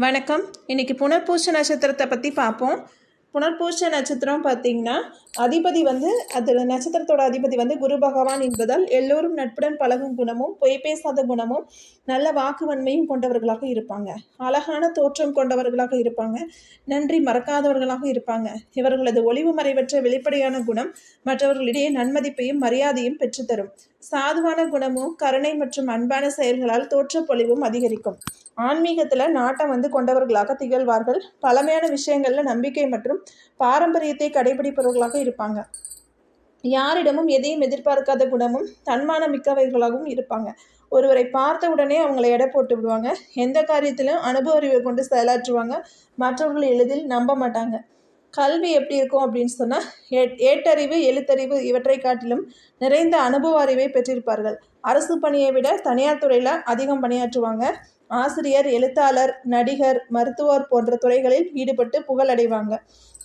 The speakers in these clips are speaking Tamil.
வணக்கம். இன்னைக்கு புனர்பூச நட்சத்திரத்தை பற்றி பார்ப்போம். புனர்பூச நட்சத்திரம் பார்த்திங்கன்னா அதிபதி அதில் நட்சத்திரத்தோட அதிபதி குரு பகவான் என்பதால் எல்லோரும் நட்புடன் பழகும் குணமும் பொய் பேசாத குணமும் நல்ல வாக்குவன்மையும் கொண்டவர்களாக இருப்பாங்க. அழகான தோற்றம் கொண்டவர்களாக இருப்பாங்க. நன்றி மறக்காதவர்களாக இருப்பாங்க. இவர்களது ஒளிவு மறைவற்ற வெளிப்படையான குணம் மற்றவர்களிடையே நன்மதிப்பையும் மரியாதையும் பெற்றுத்தரும். சாதுவான குணமும் கருணை மற்றும் அன்பான செயல்களால் தோற்றப்பொழிவும் அதிகரிக்கும். ஆன்மீகத்தில் நாட்டம் கொண்டவர்களாக திகழ்வார்கள். பழமையான விஷயங்களில் நம்பிக்கை மற்றும் பாரம்பரியத்தை கடைபிடிப்பவர்களாக இருப்பாங்க. யாரிடமும் எதையும் எதிர்பார்க்காத குணமும் தன்மானம் மிக்கவர்களாகவும் இருப்பாங்க. ஒருவரை பார்த்த உடனே அவங்களை எடை போட்டு விடுவாங்க. எந்த காரியத்திலும் அனுபவ அறிவை கொண்டு செயலாற்றுவாங்க. மற்றவர்கள் எளிதில் நம்ப மாட்டாங்க. கல்வி எப்படி இருக்கும் அப்படின்னு சொன்னால் ஏட்டறிவு எழுத்தறிவு இவற்றை காட்டிலும் நிறைந்த அனுபவ அறிவை பெற்றிருப்பார்கள். அரசு பணியை விட தனியார் துறையில் அதிகம் பணியாற்றுவாங்க. ஆசிரியர், எழுத்தாளர், நடிகர், மருத்துவர் போன்ற துறைகளில் ஈடுபட்டு புகழடைவாங்க.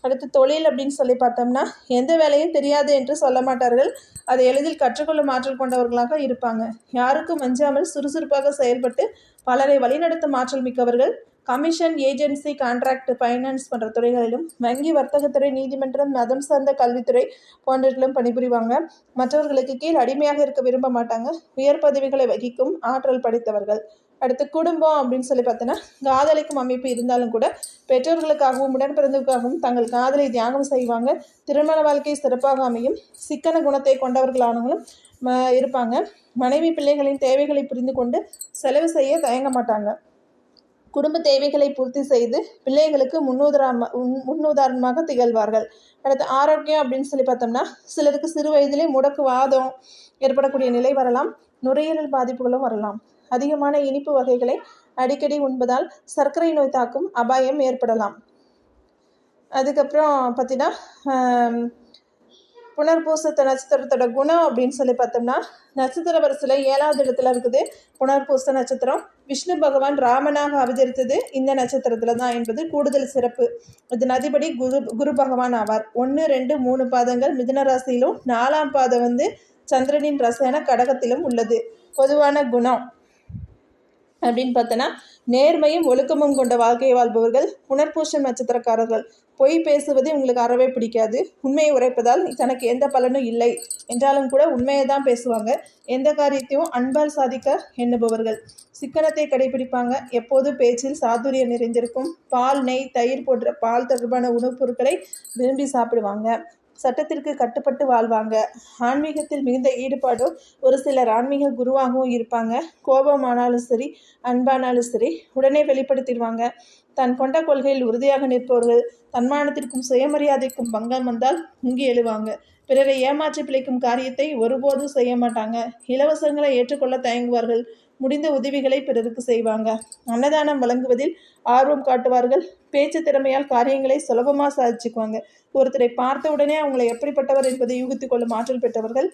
அடுத்து தொழில் அப்படின்னு சொல்லி பார்த்தோம்னா எந்த வேலையும் தெரியாது என்று சொல்ல மாட்டார்கள். அதை எளிதில் கற்றுக்கொள்ளும் ஆற்றல் கொண்டவர்களாக இருப்பாங்க. யாருக்கும் அஞ்சாமல் சுறுசுறுப்பாக செயல்பட்டு பலரை வழிநடத்தும் ஆற்றல் மிக்கவர்கள். கமிஷன், ஏஜென்சி, கான்ட்ராக்ட், ஃபைனான்ஸ் போன்ற துறைகளிலும் வங்கி, வர்த்தகத்துறை, நீதிமன்றம், மதம் சார்ந்த கல்வித்துறை போன்றவற்றிலும் பணிபுரிவாங்க. மற்றவர்களுக்கு கீழ் அடிமையாக இருக்க விரும்ப மாட்டாங்க. உயர் பதவிகளை வகிக்கும் ஆற்றல் படைத்தவர்கள். அடுத்து குடும்பம் அப்படின்னு சொல்லி பார்த்தோன்னா காதலிக்கும் அமைப்பு இருந்தாலும் கூட பெற்றோர்களுக்காகவும் உடன்பிறந்தவர்களுக்காகவும் தங்கள் காதலை தியாகம் செய்வாங்க. திருமண வாழ்க்கை சிறப்பாக அமையும். சிக்கன குணத்தை கொண்டவர்களானவங்களும் இருப்பாங்க. மனைவி பிள்ளைகளின் தேவைகளை புரிந்து கொண்டு செலவு செய்ய தயங்க மாட்டாங்க. குடும்ப தேவைகளை பூர்த்தி செய்து பிள்ளைகளுக்கு முன்னுதாரணமாக திகழ்வார்கள். அடுத்து ஆரோக்கியம் அப்படின்னு சொல்லி பார்த்தோம்னா சிலருக்கு சிறு வயதிலே முடக்குவாதம் ஏற்படக்கூடிய நிலை வரலாம். நுரையீரல் பாதிப்புகளும் வரலாம். அதிகமான இனிப்பு வகைகளை அடிக்கடி உண்பதால் சர்க்கரை நோய் தாக்கும் அபாயம் ஏற்படலாம். அதுக்கப்புறம் பார்த்தீங்கன்னா புனர்பூச நட்சத்திரத்தோட குணம் அப்படின்னு சொல்லி பார்த்தோம்னா நட்சத்திர வரிசையில் 7வது இடத்துல இருக்குது புனர்பூச நட்சத்திரம். விஷ்ணு பகவான் ராமனாக அவதரித்தது இந்த நட்சத்திரத்தில் தான் என்பது கூடுதல் சிறப்பு. இதன் அதிபதி குரு பகவான் ஆவார். 1, 2, 3 பாதங்கள் மிதுன ராசியிலும் 4ஆம் பாதம் சந்திரனின் ரசாயன கடகத்திலும் உள்ளது. பொதுவான குணம் அப்படின்னு பார்த்தோன்னா நேர்மையும் ஒழுக்கமும் கொண்ட வாழ்க்கையை வாழ்பவர்கள் புனர்பூசம் நட்சத்திரக்காரர்கள். பொய் பேசுவது உங்களுக்கு அறவே பிடிக்காது. உண்மையை உரைப்பதால் தனக்கு எந்த பலனும் இல்லை என்றாலும் கூட உண்மையை தான் பேசுவாங்க. எந்த காரியத்தையும் அன்பால் சாதிக்க எண்ணுபவர்கள். சிக்கனத்தை கடைபிடிப்பாங்க. எப்போது பேச்சில் சாதுரியம் நிறைந்திருக்கும். பால், நெய், தயிர் போன்ற பால் தொடர்பான உணவுப் பொருட்களை விரும்பி சாப்பிடுவாங்க. சட்டத்திற்கு கட்டுப்பட்டு வாழ்வாங்க. ஆன்மீகத்தில் மிகுந்த ஈடுபாடும் ஒரு சிலர் ஆன்மீக குருவாகவும் இருப்பாங்க. கோபமானாலும் சரி, அன்பானாலும் சரி உடனே வெளிப்படுத்திடுவாங்க. தன் கொண்ட கொள்கையில் உறுதியாக நிற்பவர்கள். தன்மானத்திற்கும் சுயமரியாதைக்கும் பங்கம் வந்தால் முங்கி எழுவாங்க. பிறரை ஏமாற்றி பிழைக்கும் காரியத்தை ஒருபோதும் செய்ய மாட்டாங்க. இலவசங்களை ஏற்றுக்கொள்ள தயங்குவார்கள். முடிந்த உதவிகளை பிறருக்கு செய்வாங்க. அன்னதானம் வழங்குவதில் ஆர்வம் காட்டுவார்கள். பேச்சு திறமையால் காரியங்களை சுலபமாக சாதிச்சுக்குவாங்க. ஒருத்தரை பார்த்த உடனே அவங்களை எப்படிப்பட்டவர் என்பதை யூகித்து கொள்ளும் ஆற்றல் பெற்றவர்கள்.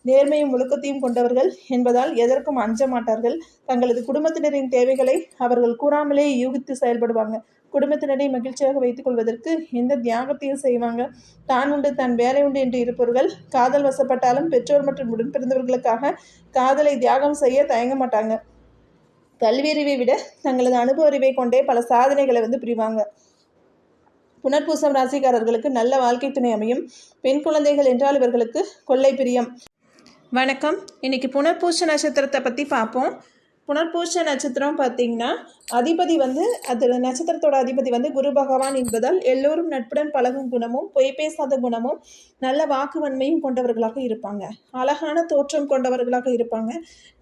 நேர்மையும் ஒழுக்கத்தையும் கொண்டவர்கள் என்பதால் எதற்கும் அஞ்ச மாட்டார்கள். தங்களது குடும்பத்தினரின் தேவைகளை அவர்கள் கூறாமலே யூகித்து செயல்படுவாங்க. குடும்பத்தினரை மகிழ்ச்சியாக வைத்துக் கொள்வதற்கு எந்த தியாகத்தையும் செய்வாங்க. தான் உண்டு தன் வேலை உண்டு என்று இருப்பவர்கள். காதல் வசப்பட்டாலும் பெற்றோர் மற்றும் உடன்பிறந்தவர்களுக்காக காதலை தியாகம் செய்ய தயங்க மாட்டாங்க. கல்வியறிவை விட தங்களது அனுபவ அறிவை கொண்டே பல சாதனைகளை புரிவாங்க. புனர்பூசம் ராசிக்காரர்களுக்கு நல்ல வாழ்க்கை துணை அமையும். பெண் குழந்தைகள் என்றால் இவர்களுக்கு கொள்ளை பிரியம். வணக்கம். இன்னைக்கு புனர்பூச நட்சத்திரத்தை பற்றி பார்ப்போம். புனர்பூச நட்சத்திரம் பார்த்திங்கன்னா அதிபதி அதில் நட்சத்திரத்தோட அதிபதி குரு பகவான் என்பதால் எல்லோரும் நட்புடன் பழகும் குணமும் பொய் பேசாத குணமும் நல்ல வாக்குவன்மையும் கொண்டவர்களாக இருப்பாங்க. அழகான தோற்றம் கொண்டவர்களாக இருப்பாங்க.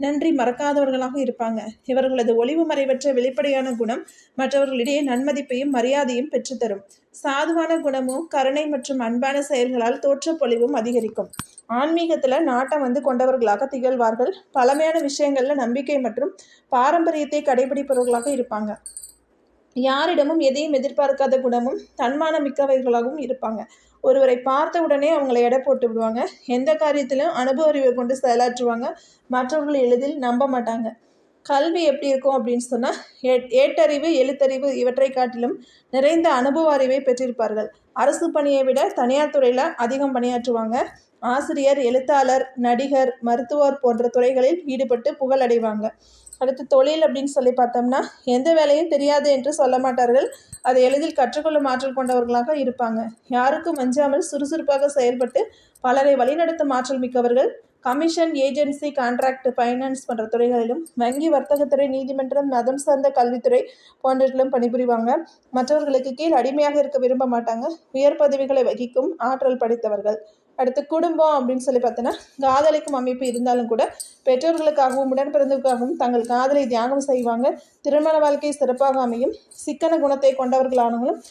நன்றி மறக்காதவர்களாக இருப்பாங்க. இவர்களது ஒளிவு மறைவற்ற வெளிப்படையான குணம் மற்றவர்களிடையே நன்மதிப்பையும் மரியாதையும் பெற்றுத்தரும். சாதுவான குணமும் கருணை மற்றும் அன்பான செயல்களால் தோற்றப்பொழிவும் அதிகரிக்கும். ஆன்மீகத்தில் நாட்டம் கொண்டவர்களாக திகழ்வார்கள். பழமையான விஷயங்களில் நம்பிக்கை மற்றும் பாரம்பரியத்தை கடைபிடிப்பவர்களாக இருப்பாங்க. யாரிடமும் எதையும் எதிர்பார்க்காத குணமும் தன்மானம் மிக்கவர்களாகவும் இருப்பாங்க. ஒருவரை பார்த்த உடனே அவங்களை எடை போட்டு விடுவாங்க. எந்த காரியத்திலும் அனுபவ அறிவை கொண்டு செயலாற்றுவாங்க. மற்றவர்கள் எளிதில் நம்ப மாட்டாங்க. கல்வி எப்படி இருக்கும் அப்படின்னு சொன்னால் ஏட்டறிவு எழுத்தறிவு இவற்றை காட்டிலும் நிறைந்த அனுபவ அறிவை பெற்றிருப்பார்கள். அரசு பணியை விட தனியார் துறையில் அதிகம் பணியாற்றுவாங்க. ஆசிரியர், எழுத்தாளர், நடிகர், மருத்துவர் போன்ற துறைகளில் ஈடுபட்டு புகழடைவாங்க. அடுத்து தொழில் அப்படின்னு சொல்லி பார்த்தோம்னா எந்த வேலையும் தெரியாது என்று சொல்ல மாட்டார்கள். அதை எளிதில் கற்றுக்கொள்ளும் ஆற்றல் கொண்டவர்களாக இருப்பாங்க. யாருக்கும் அஞ்சாமல் சுறுசுறுப்பாக செயல்பட்டு பலரை வழிநடத்தும் ஆற்றல் மிக்கவர்கள். கமிஷன், ஏஜென்சி, கான்ட்ராக்ட், ஃபைனான்ஸ் போன்ற துறைகளிலும், வங்கி, வர்த்தகத்துறை, நீதிமன்றம், மதம் சார்ந்த கல்வித்துறை போன்றவற்றிலும் பணிபுரிவாங்க. மற்றவர்களுக்கு கீழ் அடிமையாக இருக்க விரும்ப மாட்டாங்க. உயர் பதவிகளை வகிக்கும் ஆற்றல் படைத்தவர்கள். அடுத்து குடும்பம் அப்படின்னு சொல்லி பார்த்தோன்னா காதலிக்கும் அமைப்பு இருந்தாலும் கூட பெற்றோர்களுக்காகவும் உடன்பிறந்தவர்களுக்காகவும் தங்கள் காதலை தியாகம் செய்வாங்க. திருமண வாழ்க்கை சிறப்பாக அமையும். சிக்கன குணத்தை கொண்டவர்களானவங்களும்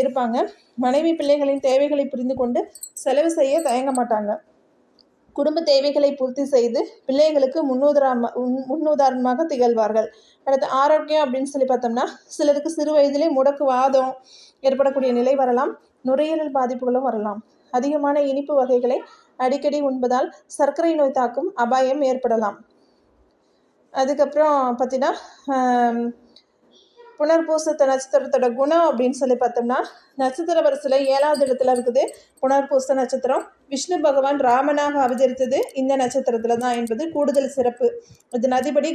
இருப்பாங்க. மனைவி பிள்ளைகளின் தேவைகளை புரிந்து கொண்டு செலவு செய்ய தயங்க மாட்டாங்க. குடும்ப தேவைகளை பூர்த்தி செய்து பிள்ளைகளுக்கு முன்னுதாரணமாக திகழ்வார்கள். அடுத்து ஆரோக்கியம் அப்படின்னு சொல்லி பார்த்தோம்னா சிலருக்கு சிறு வயதிலே முடக்கு வாதம் ஏற்படக்கூடிய நிலை வரலாம். நுரையீரல் பாதிப்புகளும் வரலாம். அதிகமான இனிப்பு வகைகளை அடிக்கடி உண்பதால் சர்க்கரை நோய் தாக்கும் அபாயம் ஏற்படலாம். அதுக்கப்புறம் பார்த்தீங்கன்னா புனர்பூச நட்சத்திரத்தோட குணம் அப்படின்னு சொல்லி பார்த்தோம்னா நட்சத்திர வரிசையில் 7வது இடத்துல இருக்குது புனர்பூச நட்சத்திரம். விஷ்ணு பகவான் ராமனாக அவதரித்தது இந்த நட்சத்திரத்தில் தான் என்பது கூடுதல் சிறப்பு. இதன் அதிபதி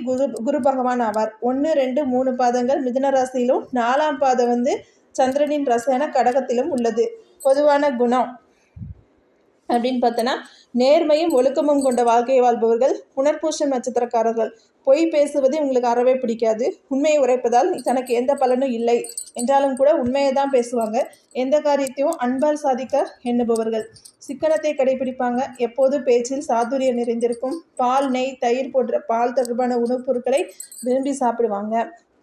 குரு பகவான் ஆவார். 1, 2, 3 பாதங்கள் மிதுன ராசியிலும் 4ஆம் பாதம் சந்திரனின் ரசாயன கடகத்திலும் உள்ளது. பொதுவான குணம் அப்படின்னு பார்த்தோன்னா நேர்மையும் ஒழுக்கமும் கொண்ட வாழ்க்கையை வாழ்பவர்கள் புனர்பூசம் நட்சத்திரக்காரர்கள். பொய் பேசுவது உங்களுக்கு அறவே பிடிக்காது. உண்மையை உரைப்பதால் தனக்கு எந்த பலனும் இல்லை என்றாலும் கூட உண்மையை தான் பேசுவாங்க. எந்த காரியத்தையும் அன்பால் சாதிக்க எண்ணுபவர்கள். சிக்கனத்தை கடைபிடிப்பாங்க. எப்போது பேச்சில் சாதுரியம் நிறைந்திருக்கும். பால், நெய், தயிர் போன்ற பால் தொடர்பான உணவுப் பொருட்களை விரும்பி சாப்பிடுவாங்க.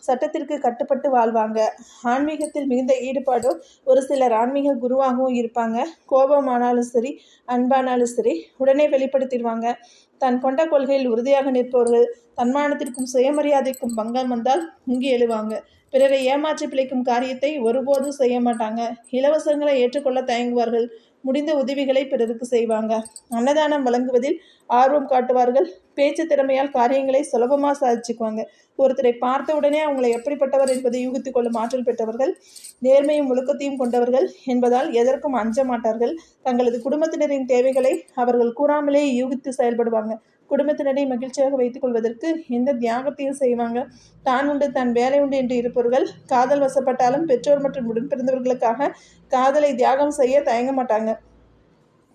சட்டத்திற்கு கட்டுப்பட்டு வாழ்வாங்க. ஆன்மீகத்தில் மிகுந்த ஈடுபாடு. ஒரு சிலர் ஆன்மீக குருவாகவும் இருப்பாங்க. கோபமானாலும் சரி, அன்பானாலும் சரி உடனே வெளிப்படுத்திடுவாங்க. தன் கொண்ட கொள்கையில் உறுதியாக நிற்பவர்கள். தன்மானத்திற்கும் சுயமரியாதைக்கும் பங்கம் வந்தால் முங்கி எழுவாங்க. பிறரை ஏமாற்றி பிழைக்கும் காரியத்தை ஒருபோதும் செய்ய மாட்டாங்க. இலவசங்களை ஏற்றுக்கொள்ள தயங்குவார்கள். முடிந்த உதவிகளை பிறருக்கு செய்வாங்க. அன்னதானம் வழங்குவதில் ஆர்வம் காட்டுவார்கள். பேச்சு திறமையால் காரியங்களை சுலபமாக சாதிச்சுக்குவாங்க. ஒருத்தரை பார்த்த உடனே அவங்களை எப்படிப்பட்டவர் என்பதை யூகித்து கொள்ளும் ஆற்றல் பெற்றவர்கள். நேர்மையும் ஒழுக்கத்தையும் கொண்டவர்கள் என்பதால் எதற்கும் அஞ்ச மாட்டார்கள். தங்களது குடும்பத்தினரின் தேவைகளை அவர்கள் கூறாமலே யூகித்து செயல்படுவாங்க. குடும்பத்தினரை மகிழ்ச்சியாக வைத்துக் கொள்வதற்கு எந்த தியாகத்தையும் செய்வாங்க. தான் உண்டு தன் வேலை உண்டு என்று இருப்பவர்கள். காதல் வசப்பட்டாலும் பெற்றோர் மற்றும் உடன்பிறந்தவர்களுக்காக காதலை தியாகம் செய்ய தயங்க மாட்டாங்க.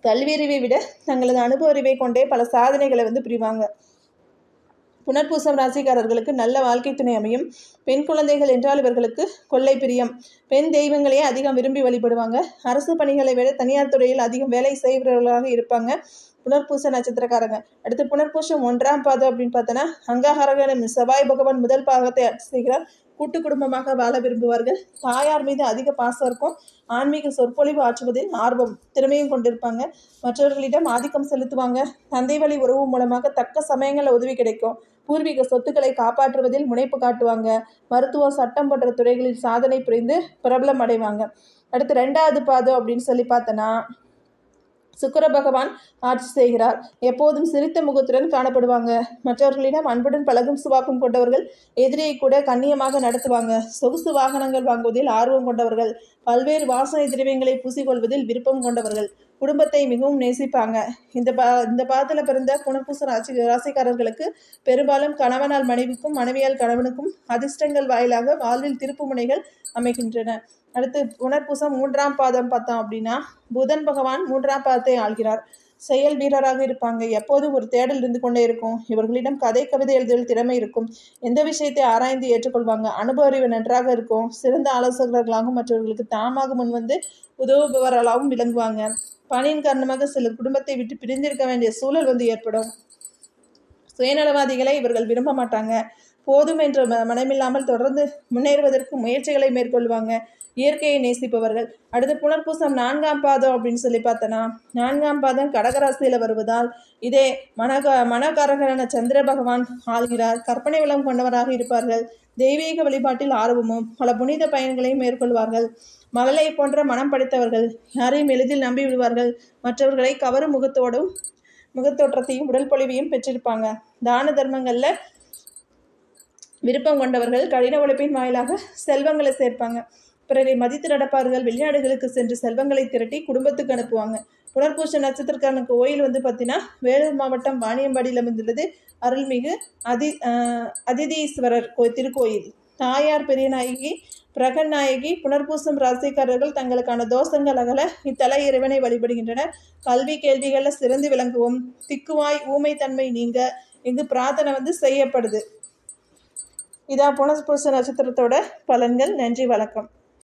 கல்வி அறிவை விட தங்களது அனுபவ அறிவை கொண்டே பல சாதனைகளை புரிவாங்க. புனர்பூசம் ராசிக்காரர்களுக்கு நல்ல வாழ்க்கை துணை அமையும். பெண் குழந்தைகள் என்றால் இவர்களுக்கு கொள்ளை பிரியம். பெண் தெய்வங்களையே அதிகம் விரும்பி வழிபடுவாங்க. அரசு பணிகளை விட தனியார் துறையில் அதிகம் வேலை செய்பவர்களாக இருப்பாங்க புனர்பூச நட்சத்திரக்காரங்க. அடுத்து புனர்பூசம் 1ஆம் பாதம் அப்படின்னு பார்த்தோன்னா அங்ககாரகன் செவ்வாய் பகவான் முதல் பாகத்தை ஆட்சி செய்கிறார். கூட்டு குடும்பமாக வாழ விரும்புவார்கள். தாயார் மீது அதிக பாசம் இருக்கும். ஆன்மீக சொற்பொழிவு ஆற்றுவதில் ஆர்வம் திறமையும் கொண்டிருப்பாங்க. மற்றவர்களிடம் ஆதிக்கம் செலுத்துவாங்க. தந்தை வழி உறவு மூலமாக தக்க சமயங்களில் உதவி கிடைக்கும். பூர்வீக சொத்துக்களை காப்பாற்றுவதில் முனைப்பு காட்டுவாங்க. மருத்துவம், சட்டம் போன்ற துறைகளில் சாதனை புரிந்து பிரபலம் அடைவாங்க. அடுத்து 2வது பாதம் அப்படின்னு சொல்லி பார்த்தோன்னா சுக்கிர பகவான் ஆட்சி செய்கிறார். எப்போதும் சிரித்த முகத்துடன் காணப்படுவாங்க. மற்றவர்களிடம் அன்புடன் பழகும் சுபாவம் கொண்டவர்கள். எதிரியை கூட கண்ணியமாக நடத்துவாங்க. சொகுசு வாகனங்கள் வாங்குவதில் ஆர்வம் கொண்டவர்கள். பல்வேறு வாசனை திரவியங்களை பூசிக்கொள்வதில் விருப்பம் கொண்டவர்கள். குடும்பத்தை மிகவும் நேசிப்பாங்க. இந்த பாதத்தில் பிறந்த புனர்பூச ராசிக்காரர்களுக்கு பெரும்பாலும் கணவனால் மனைவிக்கும் மனைவியால் கணவனுக்கும் அதிர்ஷ்டங்கள் வாயிலாக வாழ்வில் திருப்பு முனைகள் அமைகின்றன. அடுத்து புனர்பூசம் 3ஆம் பாதம் பார்த்தோம் அப்படின்னா புதன் பகவான் 3ஆம் பாதத்தை ஆள்கிறார். செயல் வீரராக இருப்பாங்க. எப்போதும் ஒரு தேடல் இருந்து கொண்டே இருக்கும். இவர்களிடம் கதை, கவிதை எழுதுதல் திறமை இருக்கும். எந்த விஷயத்தை ஆராய்ந்து ஏற்றுக்கொள்வாங்க. அனுபவ அறிவு நன்றாக இருக்கும். சிறந்த ஆலோசகர்களாகவும் மற்றவர்களுக்கு தாமாக முன்வந்து உதவுபவர்களாகவும் விளங்குவாங்க. பணியின் காரணமாக சிலர் குடும்பத்தை விட்டு பிரிந்திருக்க வேண்டிய சூழல் ஏற்படும். சுயநலவாதிகளை இவர்கள் விரும்ப மாட்டாங்க. போதும் என்ற மனமில்லாமல் தொடர்ந்து முன்னேறுவதற்கு முயற்சிகளை மேற்கொள்வாங்க. இயற்கையை நேசிப்பவர்கள். அடுத்து புனர்பூசம் 4ஆம் பாதம் அப்படின்னு சொல்லி பார்த்தோன்னா 4ஆம் பாதம் கடகராசியில் வருவதால் இதே மனகாரகரான சந்திர பகவான் ஆள்கிறார். கற்பனை வளம் கொண்டவராக இருப்பார்கள். தெய்வீக வழிபாட்டில் ஆர்வமும் பல புனித பயன்களையும் மேற்கொள்வார்கள். மகளை போன்ற மனம் படைத்தவர்கள். யாரையும் எளிதில் நம்பி விடுவார்கள். மற்றவர்களை கவரும் முகத்தோற்றத்தையும் உடல் பொலிவையும் பெற்றிருப்பாங்க. தான தர்மங்களில் விருப்பம் கொண்டவர்கள். கடின உழைப்பின் வாயிலாக செல்வங்களை சேர்ப்பாங்க. பிறரை மதித்து நடப்பார்கள். வெளிநாடுகளுக்கு சென்று செல்வங்களை திரட்டி குடும்பத்துக்கு அனுப்புவாங்க. புனர்பூச நட்சத்திரக்கான கோயில் வந்து பார்த்தீங்கன்னா வேலூர் மாவட்டம் வாணியம்பாடியில் அமைந்துள்ளது. அருள்மிகு அதிதீஸ்வரர் திருக்கோயில். தாயார் பெரியநாயகி, பிரகநாயகி, புனர்பூசம் ராசிக்காரர்கள் தங்களுக்கான தோஷங்கள் அகல இத்தல இறைவனை வழிபடுகின்றனர். கல்வி கேள்விகளில் சிறந்து விளங்குவோம். திக்குவாய் ஊமை தன்மை நீங்க இங்கு பிரார்த்தனை வந்து செய்யப்படுது. இதான் புனர்பூச நட்சத்திரத்தோட பலன்கள். நன்றி, வணக்கம்.